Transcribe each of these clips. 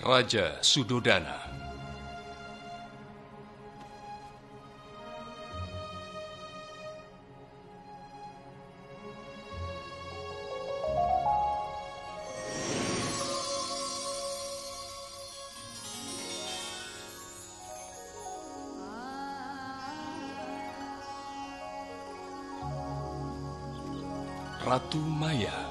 Raja Sudodana. Ratu Maya.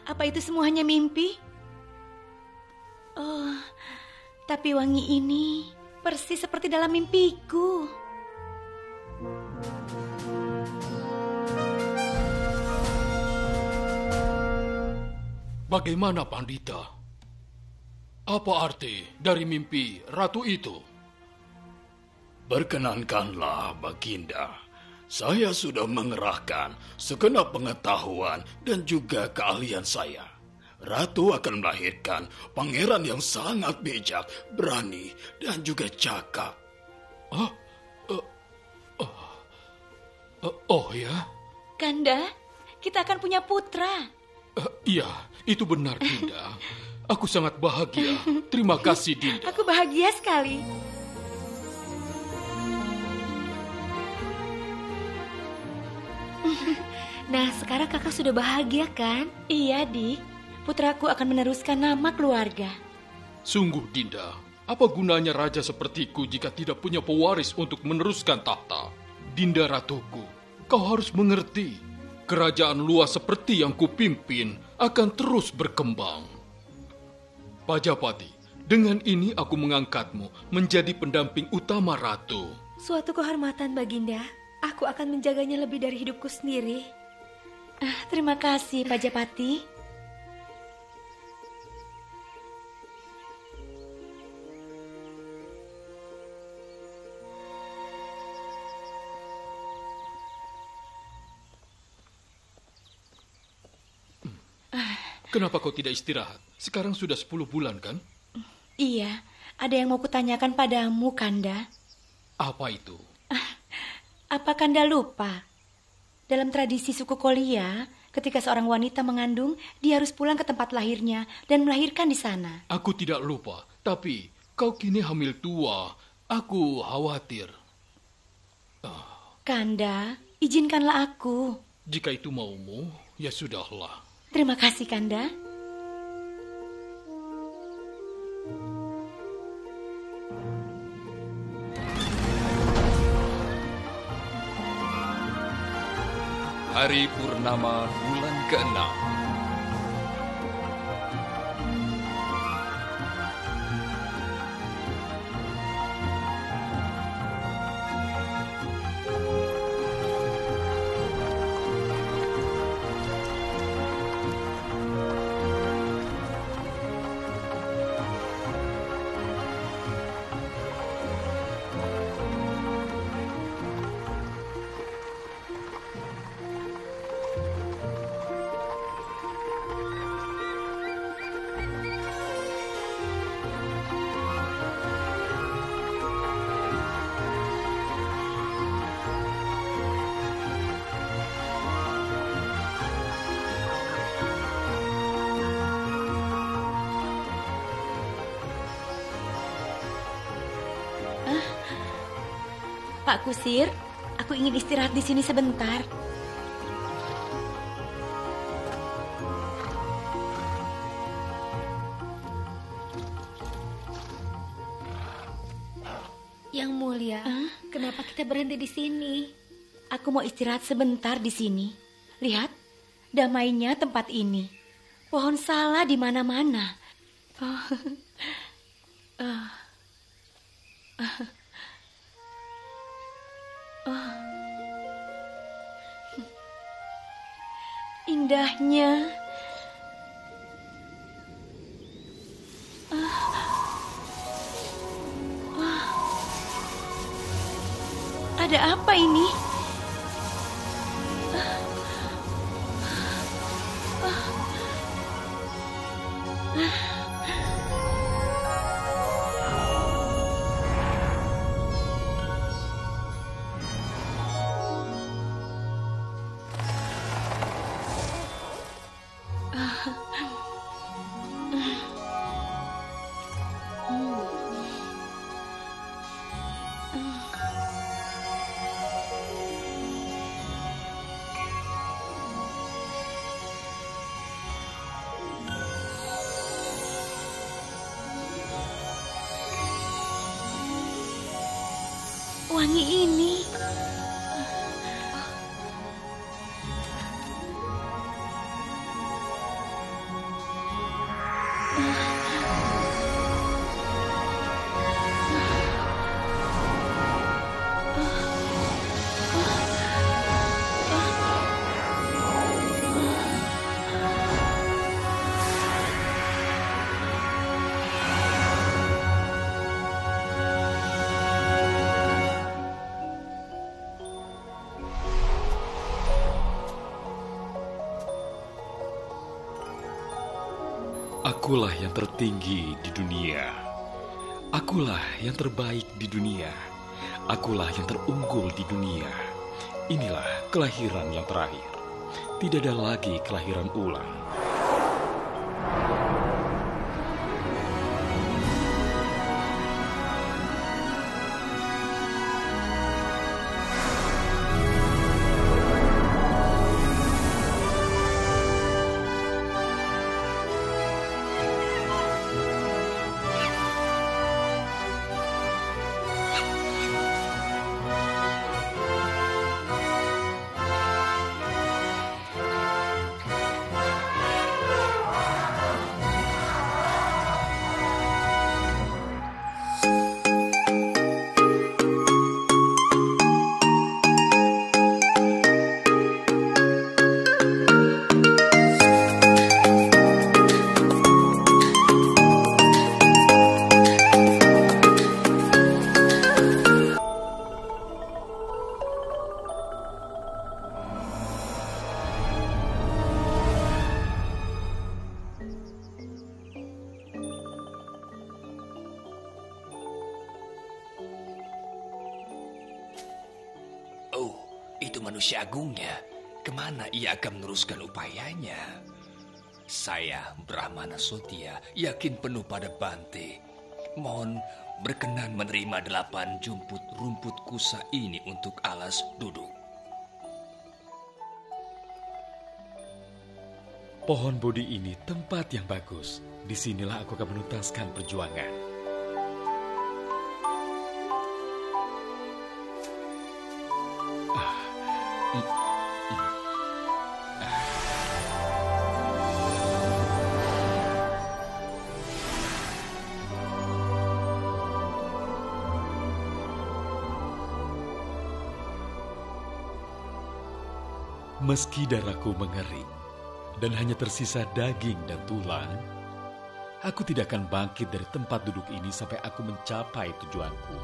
Apa itu semuanya mimpi? Oh, tapi wangi ini persis seperti dalam mimpiku. Bagaimana, Pandita? Apa arti dari mimpi ratu itu? Berkenankanlah, Baginda. Saya sudah mengerahkan segenap pengetahuan dan juga keahlian saya. Ratu akan melahirkan pangeran yang sangat bijak, berani, dan juga cakap. Oh ya? Kanda, kita akan punya putra. Iya, itu benar, Dinda. Aku sangat bahagia. Terima kasih, Dinda. Aku bahagia sekali. Nah, sekarang kakak sudah bahagia kan? Iya, Dik. Putraku akan meneruskan nama keluarga. Sungguh, Dinda. Apa gunanya raja sepertiku jika tidak punya pewaris untuk meneruskan tahta? Dinda ratuku, kau harus mengerti. Kerajaan luas seperti yang kupimpin akan terus berkembang. Pajapati, dengan ini aku mengangkatmu menjadi pendamping utama ratu. Suatu kehormatan, Baginda. Aku akan menjaganya lebih dari hidupku sendiri. Terima kasih, Pajapati. Kenapa kau tidak istirahat? Sekarang sudah 10 bulan, kan? Iya, ada yang mau kutanyakan padamu, Kanda. Apa itu? Apa Kanda lupa? Dalam tradisi suku Kolia, ketika seorang wanita mengandung, dia harus pulang ke tempat lahirnya dan melahirkan di sana. Aku tidak lupa, tapi kau kini hamil tua. Aku khawatir. Kanda, izinkanlah aku. Jika itu maumu, ya sudahlah. Terima kasih, Kanda. Hari purnama bulan ke-6. Pak Kusir, aku ingin istirahat di sini sebentar. Yang mulia, Kenapa kita berhenti di sini? Aku mau istirahat sebentar di sini. Lihat, damainya tempat ini. Pohon salak di mana-mana. Indahnya. Ada apa ini? Wangi ini. Akulah yang tertinggi di dunia. Akulah yang terbaik di dunia. Akulah yang terunggul di dunia. Inilah kelahiran yang terakhir. Tidak ada lagi kelahiran ulang. Oh, itu manusia agungnya. Kemana ia akan meneruskan upayanya? Saya, Brahmana Sotya, yakin penuh pada Bante. Mohon berkenan menerima 8 jumput rumput kusa ini untuk alas duduk. Pohon Bodhi ini tempat yang bagus. Disinilah aku akan menuntaskan perjuangan. Meski darahku mengering dan hanya tersisa daging dan tulang, aku tidak akan bangkit dari tempat duduk ini sampai aku mencapai tujuanku.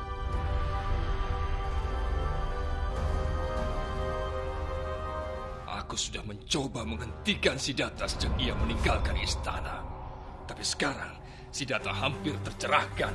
Aku sudah mencoba menghentikan Siddhartha sejak ia meninggalkan istana. Tapi sekarang Siddhartha hampir tercerahkan.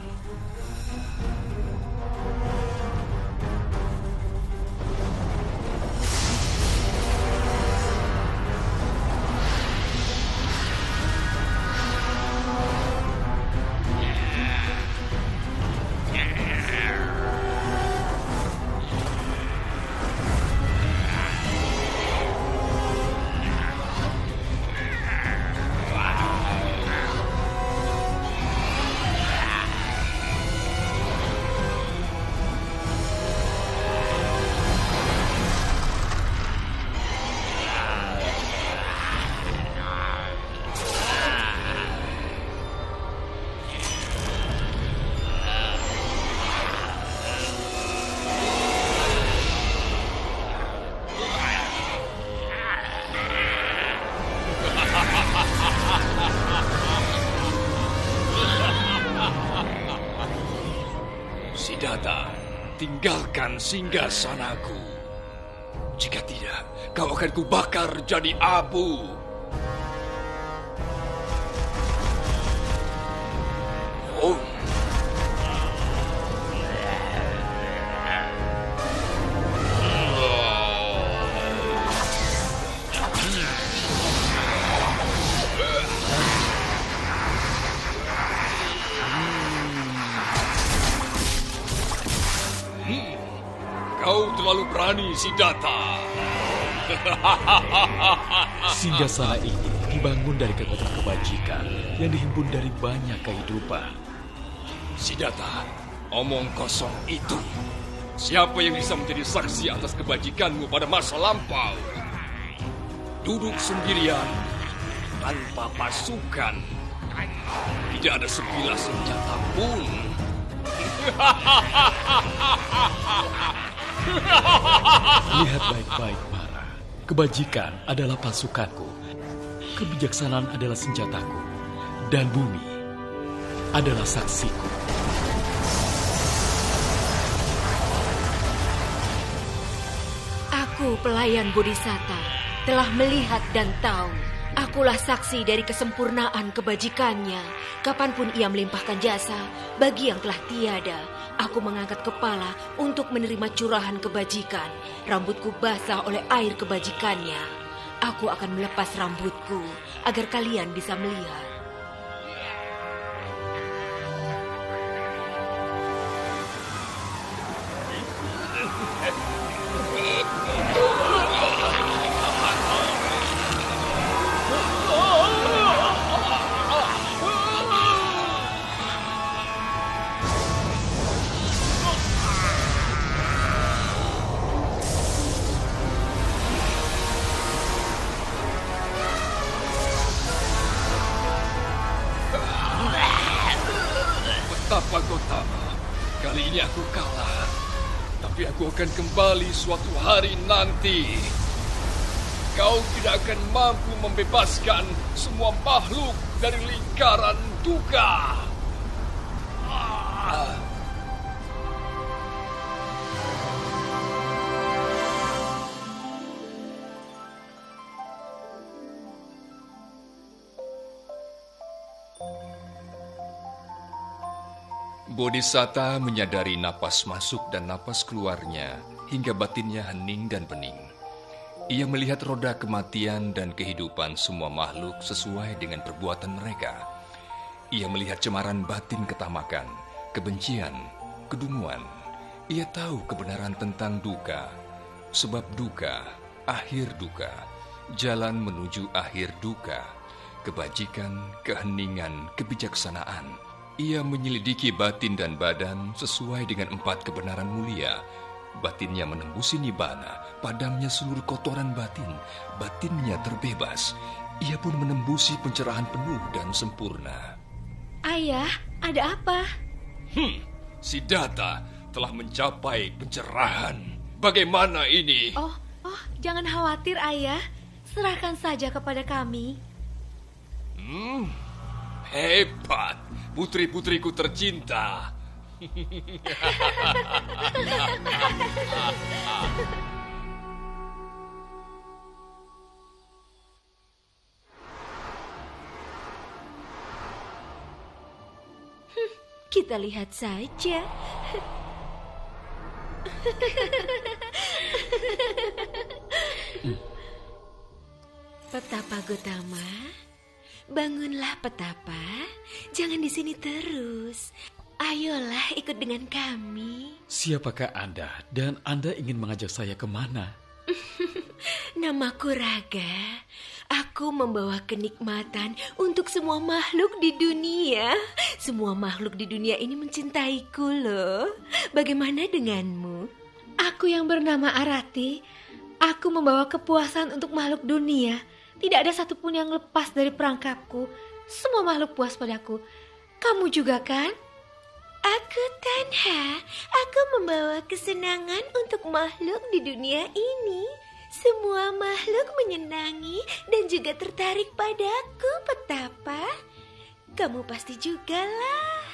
Bodhisatta, tinggalkan singgasanaku. Jika tidak, kau akan kubakar jadi abu. Oh. Kau terlalu berani, Siddhartha. Singgasana ini dibangun dari kekuatan kebajikan yang dihimpun dari banyak kehidupan. Siddhartha, omong kosong itu. Siapa yang bisa menjadi saksi atas kebajikanmu pada masa lampau? Duduk sendirian, tanpa pasukan. Tidak ada sebilah senjata pun. Lihat baik-baik, Mara. Kebajikan adalah pasukanku. Kebijaksanaan adalah senjataku. Dan bumi adalah saksiku. Aku pelayan Bodhisatta, telah melihat dan tahu. Akulah saksi dari kesempurnaan kebajikannya. Kapanpun ia melimpahkan jasa bagi yang telah tiada, aku mengangkat kepala untuk menerima curahan kebajikan. Rambutku basah oleh air kebajikannya. Aku akan melepas rambutku agar kalian bisa melihat. Betapa Gotama, kali ini aku kalah. Tapi aku akan kembali suatu hari nanti. Kau tidak akan mampu membebaskan semua makhluk dari lingkaran duka. Bodhisatta menyadari napas masuk dan napas keluarnya hingga batinnya hening dan bening. Ia melihat roda kematian dan kehidupan semua makhluk sesuai dengan perbuatan mereka. Ia melihat cemaran batin ketamakan, kebencian, kedunguan. Ia tahu kebenaran tentang duka, sebab duka, akhir duka, jalan menuju akhir duka, kebajikan, keheningan, kebijaksanaan. Ia menyelidiki batin dan badan sesuai dengan 4 kebenaran mulia. Batinnya menembusi nibbana, padamnya seluruh kotoran batin. Batinnya terbebas. Ia pun menembusi pencerahan penuh dan sempurna. Ayah, ada apa? Siddhartha telah mencapai pencerahan. Bagaimana ini? Oh, jangan khawatir, Ayah. Serahkan saja kepada kami. Hebat, putri-putriku tercinta. Kita lihat saja. Petapa Gotama, bangunlah Petapa. Jangan di sini terus. Ayolah ikut dengan kami. Siapakah Anda dan Anda ingin mengajak saya kemana? Namaku Raga. Aku membawa kenikmatan untuk semua makhluk di dunia. Semua makhluk di dunia ini mencintaiku loh. Bagaimana denganmu? Aku yang bernama Arati. Aku membawa kepuasan untuk makhluk dunia. Tidak ada satupun yang lepas dari perangkapku. Semua makhluk puas padaku. Kamu juga kan? Aku Tanha. Aku membawa kesenangan untuk makhluk di dunia ini. Semua makhluk menyenangi dan juga tertarik padaku, Petapa. Kamu pasti juga lah.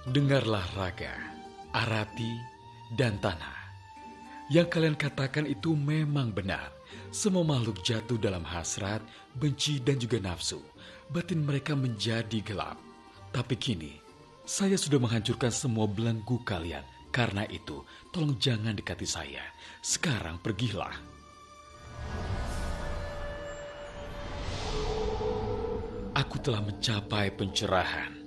Dengarlah Raga, Arati, dan Tanah. Yang kalian katakan itu memang benar. Semua makhluk jatuh dalam hasrat, benci, dan juga nafsu. Batin mereka menjadi gelap. Tapi kini, saya sudah menghancurkan semua belenggu kalian. Karena itu, tolong jangan dekati saya. Sekarang pergilah. Aku telah mencapai pencerahan.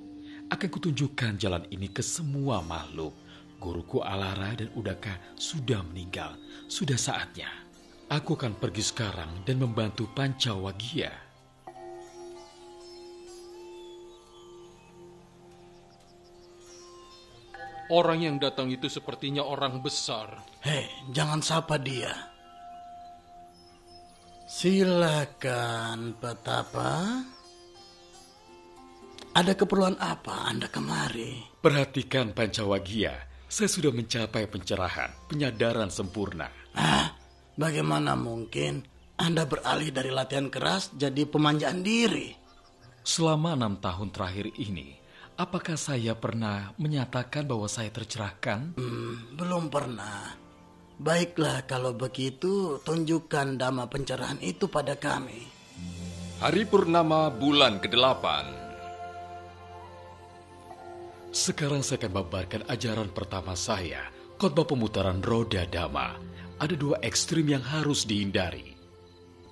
Akan kutunjukkan jalan ini ke semua makhluk. Guruku Alara dan Udaka sudah meninggal. Sudah saatnya. Aku akan pergi sekarang dan membantu Pancawagia. Orang yang datang itu sepertinya orang besar. Hei, jangan sapa dia. Silakan, Petapa. Ada keperluan apa Anda kemari? Perhatikan Pancawagia. Saya sudah mencapai pencerahan, penyadaran sempurna. Bagaimana mungkin Anda beralih dari latihan keras jadi pemanjaan diri? Selama 6 tahun terakhir ini, apakah saya pernah menyatakan bahwa saya tercerahkan? Belum pernah. Baiklah kalau begitu, tunjukkan dhamma pencerahan itu pada kami. Hari purnama bulan ke-8. Sekarang saya akan membabarkan ajaran pertama saya, khotbah pemutaran roda dhamma. Ada 2 ekstrim yang harus dihindari.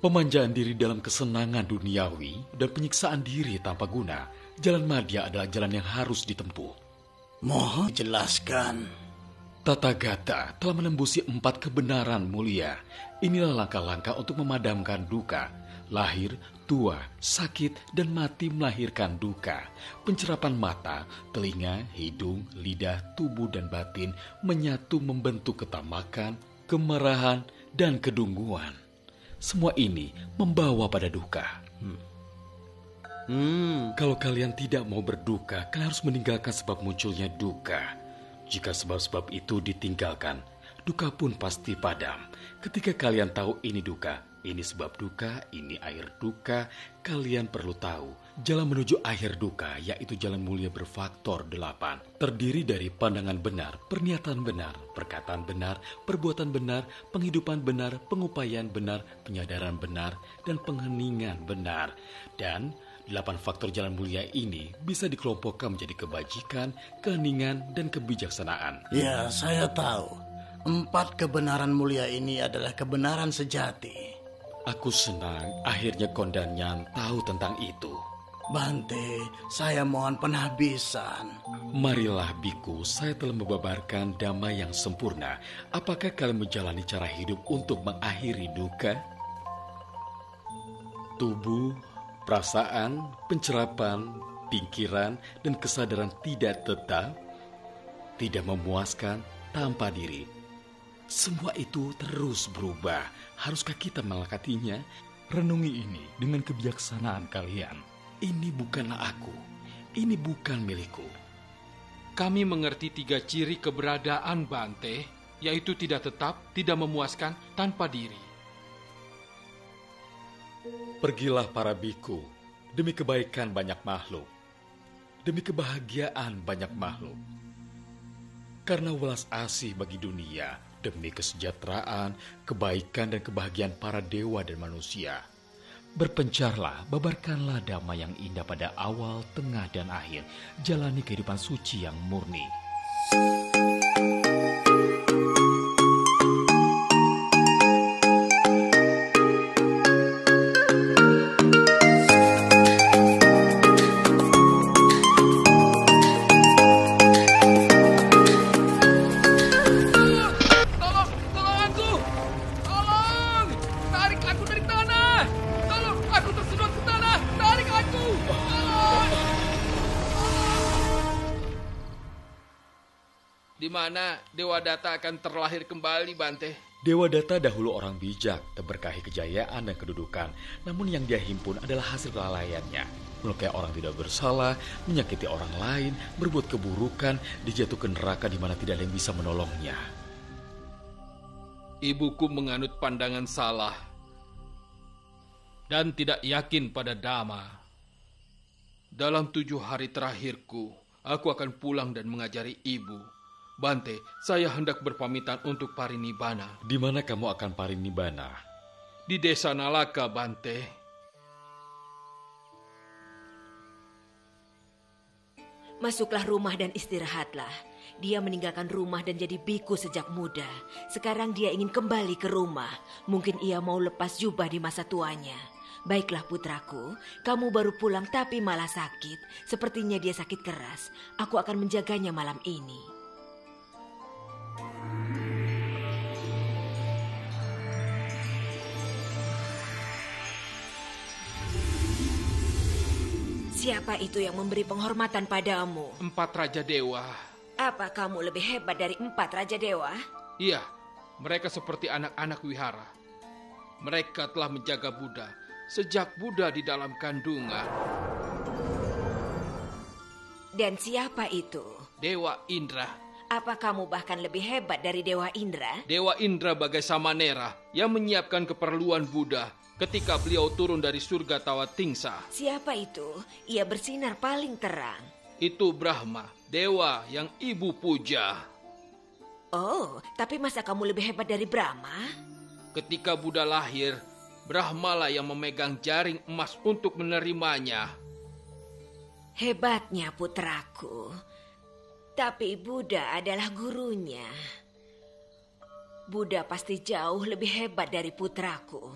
Pemanjaan diri dalam kesenangan duniawi dan penyiksaan diri tanpa guna. Jalan madya adalah jalan yang harus ditempuh. Mohon jelaskan. Tathagata telah menembusi 4 kebenaran mulia. Inilah langkah-langkah untuk memadamkan duka. Lahir, tua, sakit, dan mati melahirkan duka. Pencerapan mata, telinga, hidung, lidah, tubuh, dan batin menyatu membentuk ketamakan, kemarahan, dan kedunguan. Semua ini membawa pada duka. Kalau kalian tidak mau berduka, kalian harus meninggalkan sebab munculnya duka. Jika sebab-sebab itu ditinggalkan, duka pun pasti padam. Ketika kalian tahu ini duka, ini sebab duka, ini air duka, kalian perlu tahu jalan menuju akhir duka, yaitu jalan mulia berfaktor 8. Terdiri dari pandangan benar, pernyataan benar, perkataan benar, perbuatan benar, penghidupan benar, pengupayaan benar, penyadaran benar, dan pengheningan benar. Dan 8 faktor jalan mulia ini bisa dikelompokkan menjadi kebajikan, keheningan, dan kebijaksanaan. Ya, saya tahu. 4 kebenaran mulia ini adalah kebenaran sejati. Aku senang akhirnya Kondanyan tahu tentang itu. Bante, saya mohon penhabisan. Marilah biku, saya telah membabarkan dhamma yang sempurna. Apakah kalian menjalani cara hidup untuk mengakhiri duka? Tubuh, perasaan, pencerapan, pikiran, dan kesadaran tidak tetap, tidak memuaskan, tanpa diri. Semua itu terus berubah. Haruskah kita melekatinya? Renungi ini dengan kebijaksanaan kalian. Ini bukanlah aku. Ini bukan milikku. Kami mengerti 3 ciri keberadaan Bante, yaitu tidak tetap, tidak memuaskan, tanpa diri. Pergilah para biku, demi kebaikan banyak makhluk, demi kebahagiaan banyak makhluk. Karena welas asih bagi dunia, demi kesejahteraan, kebaikan, dan kebahagiaan para dewa dan manusia. Berpencarlah, babarkanlah dhamma yang indah pada awal, tengah, dan akhir. Jalani kehidupan suci yang murni. Di mana Dewa Data akan terlahir kembali, Bante? Dewa Data dahulu orang bijak, terberkahi kejayaan dan kedudukan. Namun yang dia himpun adalah hasil kelalaiannya. Melukai orang tidak bersalah, menyakiti orang lain, berbuat keburukan, dijatuh ke neraka di mana tidak ada yang bisa menolongnya. Ibuku menganut pandangan salah dan tidak yakin pada dhamma. Dalam 7 hari terakhirku, aku akan pulang dan mengajari ibu. Bante, saya hendak berpamitan untuk parinibbana. Di mana kamu akan parinibbana? Di desa Nalaka, Bante. Masuklah rumah dan istirahatlah. Dia meninggalkan rumah dan jadi biku sejak muda. Sekarang dia ingin kembali ke rumah. Mungkin ia mau lepas jubah di masa tuanya. Baiklah putraku, kamu baru pulang tapi malah sakit. Sepertinya dia sakit keras. Aku akan menjaganya malam ini. Siapa itu yang memberi penghormatan padamu? 4 raja dewa. Apa kamu lebih hebat dari 4 raja dewa? Iya, mereka seperti anak-anak wihara. Mereka telah menjaga Buddha sejak Buddha di dalam kandungan. Dan siapa itu? Dewa Indra. Apa kamu bahkan lebih hebat dari Dewa Indra? Dewa Indra bagai Samanera yang menyiapkan keperluan Buddha ketika beliau turun dari surga Tawatingsa. Siapa itu? Ia bersinar paling terang. Itu Brahma, dewa yang ibu puja. Oh, tapi masa kamu lebih hebat dari Brahma? Ketika Buddha lahir, Brahmalah yang memegang jaring emas untuk menerimanya. Hebatnya putraku. Tapi Buddha adalah gurunya. Buddha pasti jauh lebih hebat dari putraku.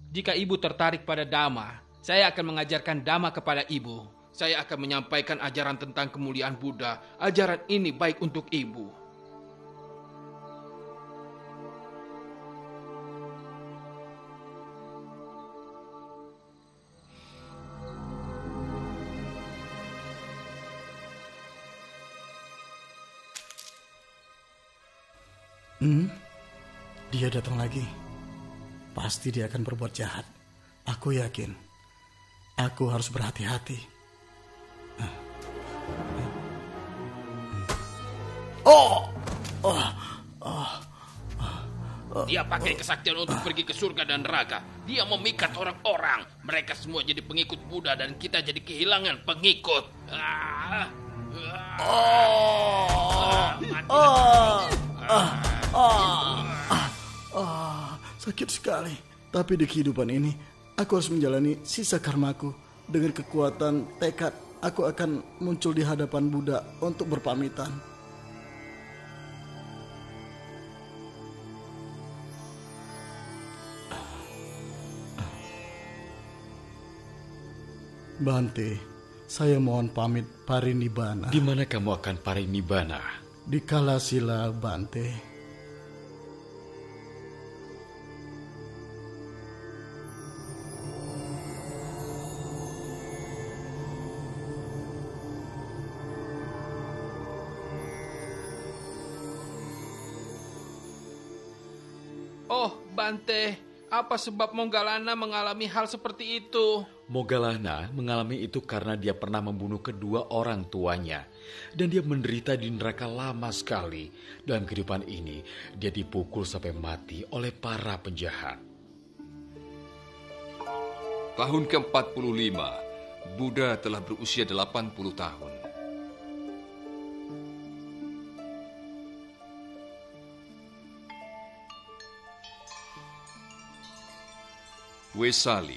Jika ibu tertarik pada Dhamma, saya akan mengajarkan Dhamma kepada ibu. Saya akan menyampaikan ajaran tentang kemuliaan Buddha. Ajaran ini baik untuk ibu. Dia datang lagi. Pasti dia akan berbuat jahat. Aku yakin. Aku harus berhati-hati. Dia pakai kesaktian untuk pergi ke surga dan neraka. Dia memikat orang-orang. Mereka semua jadi pengikut Buddha dan kita jadi kehilangan pengikut. Sakit sekali. Tapi di kehidupan ini, aku harus menjalani sisa karmaku. Dengan kekuatan tekad, aku akan muncul di hadapan Buddha untuk berpamitan. Bante, saya mohon pamit parinibbana. Di mana kamu akan parinibbana? Di Kalasila, Bante. Oh, Bante, apa sebab Moggallana mengalami hal seperti itu? Moggallana mengalami itu karena dia pernah membunuh kedua orang tuanya. Dan dia menderita di neraka lama sekali. Dalam kehidupan ini, dia dipukul sampai mati oleh para penjahat. Tahun ke-45, Buddha telah berusia 80 tahun. Wesali,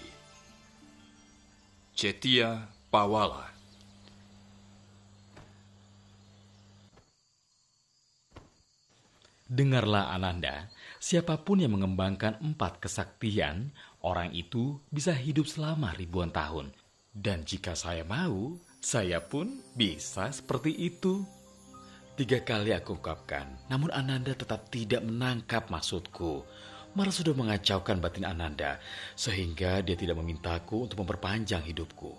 Cetia Pawala. Dengarlah Ananda, siapapun yang mengembangkan 4 kesaktian, orang itu bisa hidup selama ribuan tahun. Dan jika saya mau, saya pun bisa seperti itu. 3 kali aku ungkapkan, namun Ananda tetap tidak menangkap maksudku. Malah sudah mengacaukan batin Ananda, sehingga dia tidak memintaku untuk memperpanjang hidupku.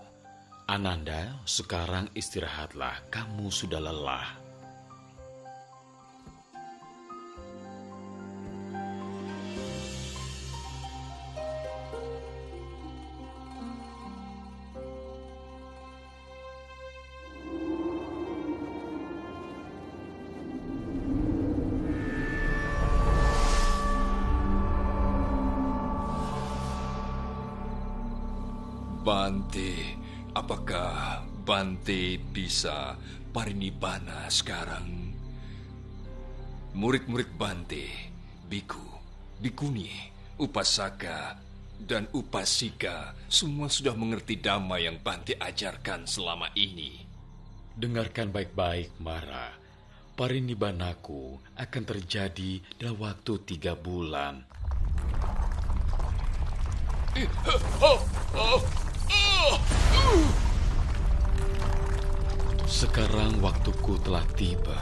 Ananda, sekarang istirahatlah, kamu sudah lelah. Bante, apakah Bante bisa parinibbana sekarang. Murid-murid Bante, biku, bikuni, upasaka, dan upasika semua sudah mengerti dhamma yang Bante ajarkan selama ini. Dengarkan baik-baik, Mara. Parinibbanaku akan terjadi dalam waktu 3 bulan. Sekarang waktuku telah tiba.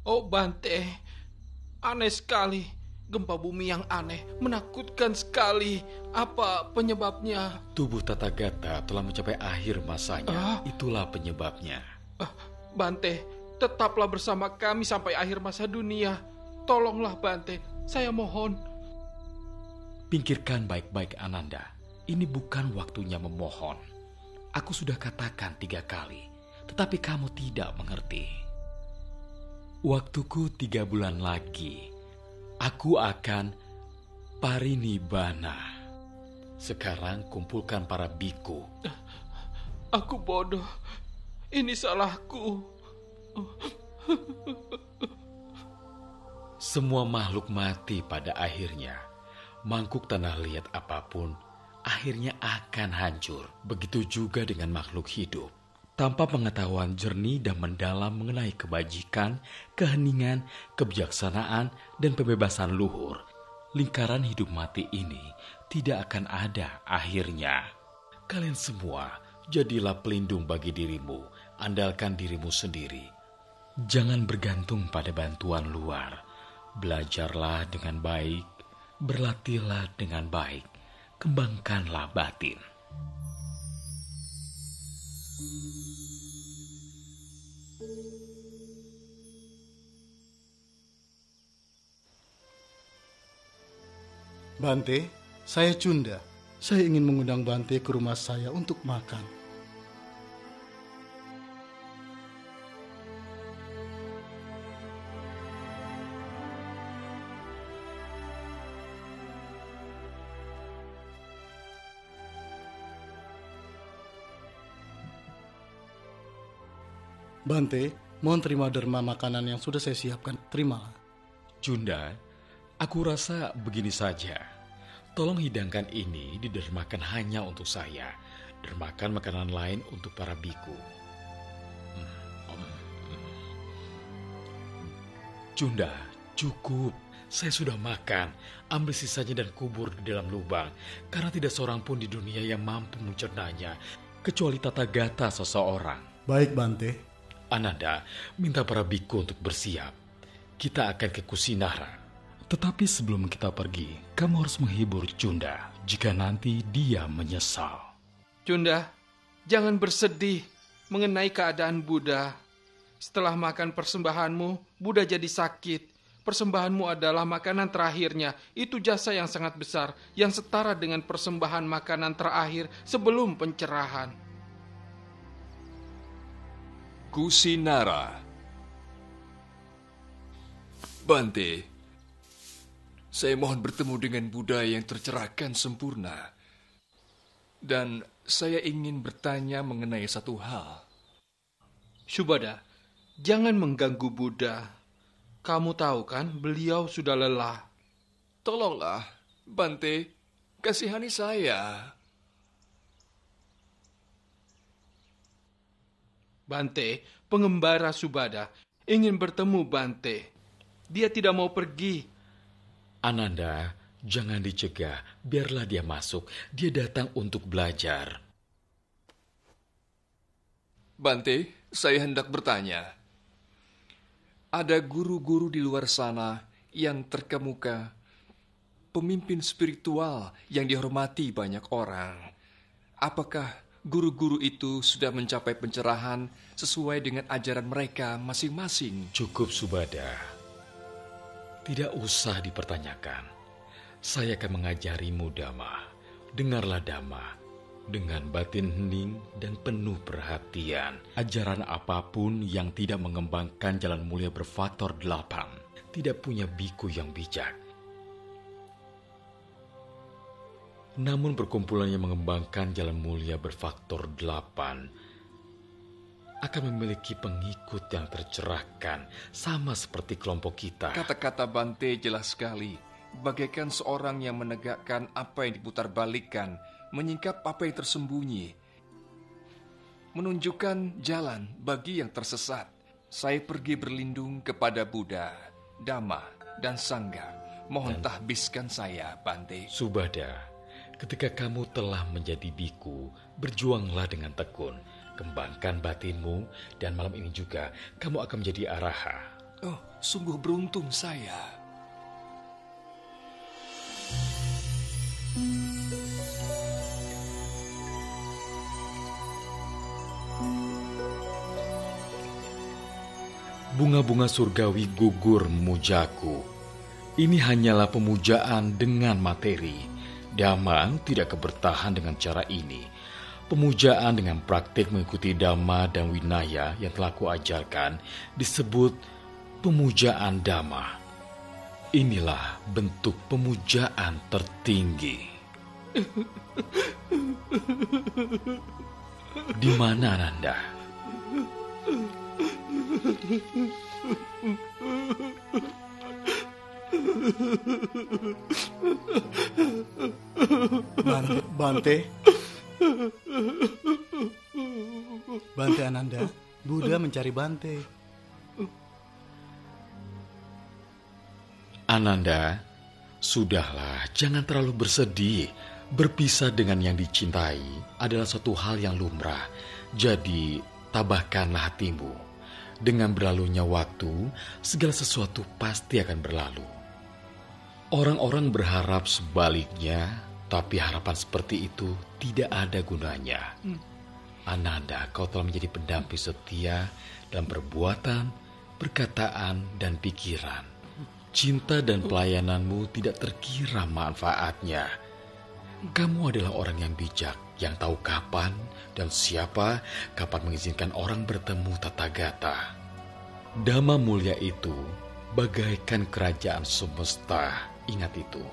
Oh Bante, aneh sekali. Gempa bumi yang aneh, menakutkan sekali. Apa penyebabnya? Tubuh Tathagata telah mencapai akhir masanya. Itulah penyebabnya. Bante, tetaplah bersama kami sampai akhir masa dunia. Tolonglah Bante, saya mohon. Pikirkan baik-baik, Ananda. Ini bukan waktunya memohon. Aku sudah katakan 3 kali, tetapi kamu tidak mengerti. Waktuku 3 bulan lagi. Aku akan parinibbana. Sekarang kumpulkan para biku. Aku bodoh. Ini salahku. Semua makhluk mati pada akhirnya. Mangkuk tanah liat apapun, akhirnya akan hancur. Begitu juga dengan makhluk hidup. Tanpa pengetahuan jernih dan mendalam mengenai kebajikan, keheningan, kebijaksanaan, dan pembebasan luhur, lingkaran hidup mati ini tidak akan ada akhirnya. Kalian semua jadilah pelindung bagi dirimu, andalkan dirimu sendiri. Jangan bergantung pada bantuan luar. Belajarlah dengan baik, berlatihlah dengan baik, kembangkanlah batin. Bante, saya Cunda. Saya ingin mengundang Bante ke rumah saya untuk makan. Bante, mohon terima derma makanan yang sudah saya siapkan. Terimalah. Cunda, aku rasa begini saja. Tolong hidangkan ini didermakan hanya untuk saya. Dermakan makanan lain untuk para biku. Cunda, cukup. Saya sudah makan. Ambil sisanya dan kubur di dalam lubang. Karena tidak seorang pun di dunia yang mampu mencernanya, kecuali Tathagata seseorang. Baik, Bante. Ananda, minta para biku untuk bersiap. Kita akan ke Kusinara. Tetapi sebelum kita pergi, kamu harus menghibur Cunda jika nanti dia menyesal. Cunda, jangan bersedih mengenai keadaan Buddha. Setelah makan persembahanmu, Buddha jadi sakit. Persembahanmu adalah makanan terakhirnya. Itu jasa yang sangat besar, yang setara dengan persembahan makanan terakhir sebelum pencerahan. Kusinara. Bante, saya mohon bertemu dengan Buddha yang tercerahkan sempurna. Dan saya ingin bertanya mengenai satu hal. Subhada, jangan mengganggu Buddha. Kamu tahu kan, beliau sudah lelah. Tolonglah, Bante, kasihani saya. Bante, pengembara Subhada, ingin bertemu Bante. Dia tidak mau pergi. Ananda, jangan dicegah. Biarlah dia masuk. Dia datang untuk belajar. Bante, saya hendak bertanya. Ada guru-guru di luar sana yang terkemuka, pemimpin spiritual yang dihormati banyak orang. Apakah guru-guru itu sudah mencapai pencerahan sesuai dengan ajaran mereka masing-masing? Cukup, Subhada. Tidak usah dipertanyakan. Saya akan mengajarimu dhamma. Dengarlah dhamma dengan batin hening dan penuh perhatian. Ajaran apapun yang tidak mengembangkan jalan mulia berfaktor 8 tidak punya biku yang bijak. Namun perkumpulan yang mengembangkan jalan mulia berfaktor 8 akan memiliki pengikut yang tercerahkan, sama seperti kelompok kita. Kata-kata Bante jelas sekali, bagaikan seorang yang menegakkan apa yang diputarbalikkan, menyingkap apa yang tersembunyi, menunjukkan jalan bagi yang tersesat. Saya pergi berlindung kepada Buddha, Dhamma, dan Sangha. Mohon tahbiskan saya, Bante. Subhada, ketika kamu telah menjadi biku, berjuanglah dengan tekun. Kembangkan batinmu, dan malam ini juga kamu akan menjadi araha. Oh, sungguh beruntung saya. Bunga-bunga surgawi gugur memujaku. Ini hanyalah pemujaan dengan materi. Dhamma tidak kebertahan dengan cara ini. Pemujaan dengan praktik mengikuti Dhamma dan Winaya yang telah kuajarkan disebut pemujaan Dhamma. Inilah bentuk pemujaan tertinggi. Di mana Ananda? Bante Ananda, Buddha mencari Bante. Ananda, sudahlah, jangan terlalu bersedih. Berpisah dengan yang dicintai adalah suatu hal yang lumrah. Jadi, tabahkanlah hatimu. Dengan berlalunya waktu, segala sesuatu pasti akan berlalu. Orang-orang berharap sebaliknya, tapi harapan seperti itu tidak ada gunanya. Ananda, kau telah menjadi pendamping setia dalam perbuatan, perkataan, dan pikiran. Cinta dan pelayananmu tidak terkira manfaatnya. Kamu adalah orang yang bijak, yang tahu kapan dan kapan mengizinkan orang bertemu Tathagata. Dhamma mulia itu bagaikan kerajaan semesta. Ingat itu.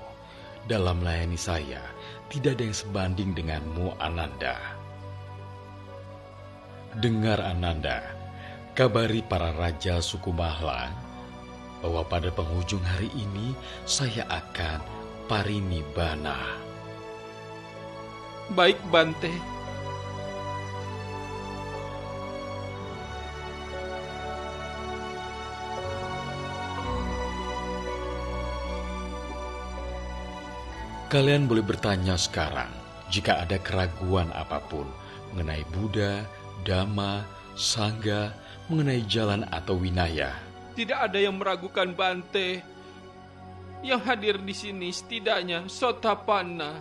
Dalam melayani saya, tidak ada yang sebanding denganmu, Ananda. Dengar, Ananda, kabari para raja suku Mahla bahwa pada penghujung hari ini saya akan parinibbana. Baik, Bante. Kalian boleh bertanya sekarang jika ada keraguan apapun mengenai Buddha, Dhamma, Sangha, mengenai jalan atau Winaya. Tidak ada yang meragukan Bante. Yang hadir di sini setidaknya Sotapanna.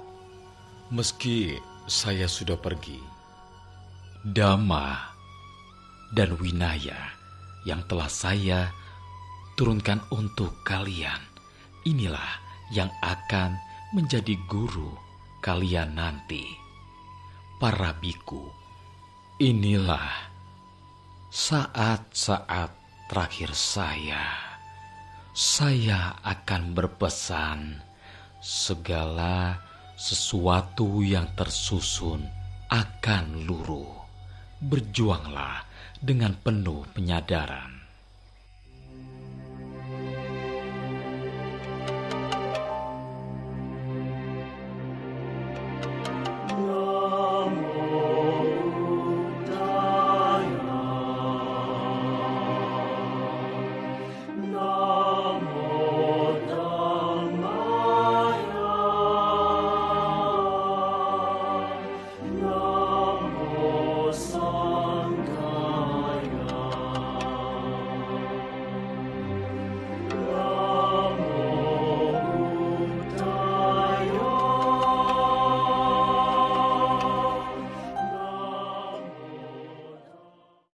Meski saya sudah pergi, Dhamma dan Winaya yang telah saya turunkan untuk kalian, inilah yang akan menjadi guru kalian nanti. Para biku, inilah saat-saat terakhir saya. Saya akan berpesan segala sesuatu yang tersusun akan luruh. Berjuanglah dengan penuh penyadaran.